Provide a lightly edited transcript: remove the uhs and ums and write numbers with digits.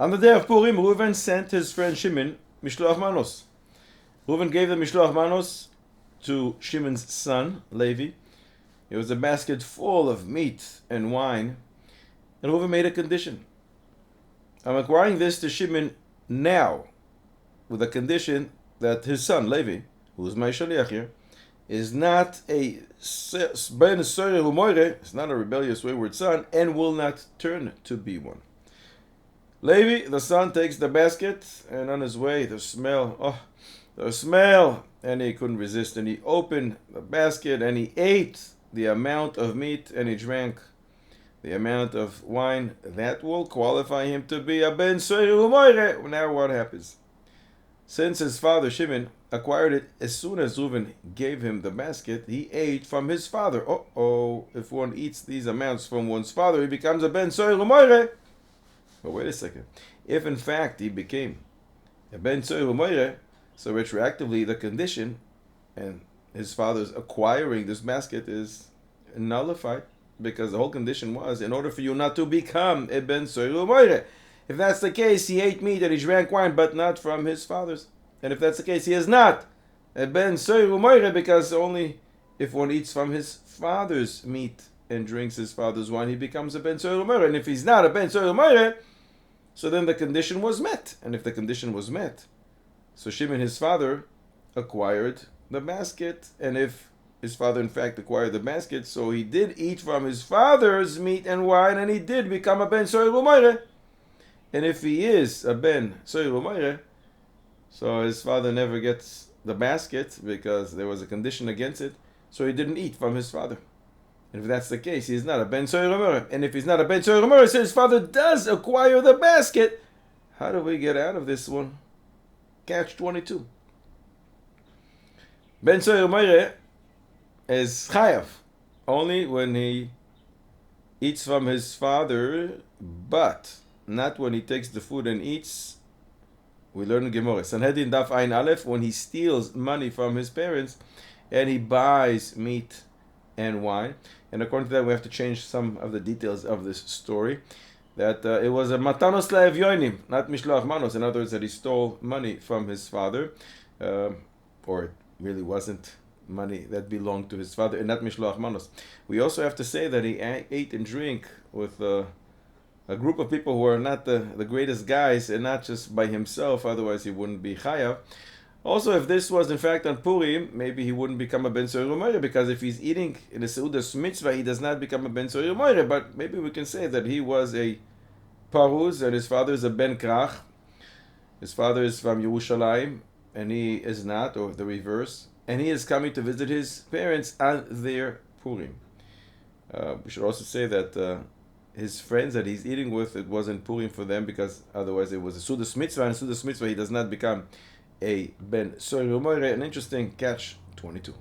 On the day of Purim, Reuven sent his friend Shimon Mishloach Manos. Reuven gave the Mishloach Manos to Shimon's son, Levi. It was a basket full of meat and wine. And Reuven made a condition. I'm acquiring this to Shimon now, with a condition that his son, Levi, who is my shaliach here, is not a ben soyer umoire, it's not a rebellious wayward son, and will not turn to be one. Levi, the son, takes the basket, and on his way, the smell, and he couldn't resist, and he opened the basket, and he ate the amount of meat, and he drank the amount of wine. That will qualify him to be a ben soyer umoire. Now what happens? Since his father Shimon acquired it as soon as Reuven gave him the basket, he ate from his father. If one eats these amounts from one's father, he becomes a ben soyer umoire. But wait a second. If in fact he became a ben soyer umoire, so retroactively the condition and his father's acquiring this basket is nullified, because the whole condition was in order for you not to become a ben soyer umoire. If that's the case, he ate meat and he drank wine, but not from his father's. And if that's the case, he is not a ben soyer umoire, because only if one eats from his father's meat and drinks his father's wine, he becomes a ben soyer umoire. And if he's not a ben soyer umoire, so then the condition was met. And if the condition was met, so Shimon, his father, acquired the basket. And if his father in fact acquired the basket, so he did eat from his father's meat and wine, and he did become a ben soyer umoire. And if he is a ben soyer umoire, so his father never gets the basket because there was a condition against it, so he didn't eat from his father. And if that's the case, he is not a ben soyer umoire. And if he's not a ben soyer umoire, so his father does acquire the basket. How do we get out of this one? Catch 22. Ben soyer umoire is chayav only when he eats from his father, but not when he takes the food and eats. We learn in Gemara, Sanhedrin Daf Ayin Aleph, when he steals money from his parents and he buys meat and wine. And according to that, we have to change some of the details of this story. That it was a matanos la'evyonim, not mishloach manos. In other words, that he stole money from his father, or it really wasn't money that belonged to his father, and not mishloach manos. We also have to say that he ate and drank with a group of people who are not the greatest guys, and not just by himself, otherwise he wouldn't be chayav. Also, if this was in fact on Purim, maybe he wouldn't become a ben soyer umoire, because if he's eating in a seudas mitzvah, he does not become a ben soyer umoire. But maybe we can say that he was a paruz, and his father is a ben krach. His father is from Yerushalayim, and he is not, or the reverse, and he is coming to visit his parents on their Purim. We should also say that his friends that he's eating with, it wasn't Purim for them, because otherwise it was a seudas mitzvah, and seudas mitzvah he does not become a ben soyer umoire. An interesting catch 22.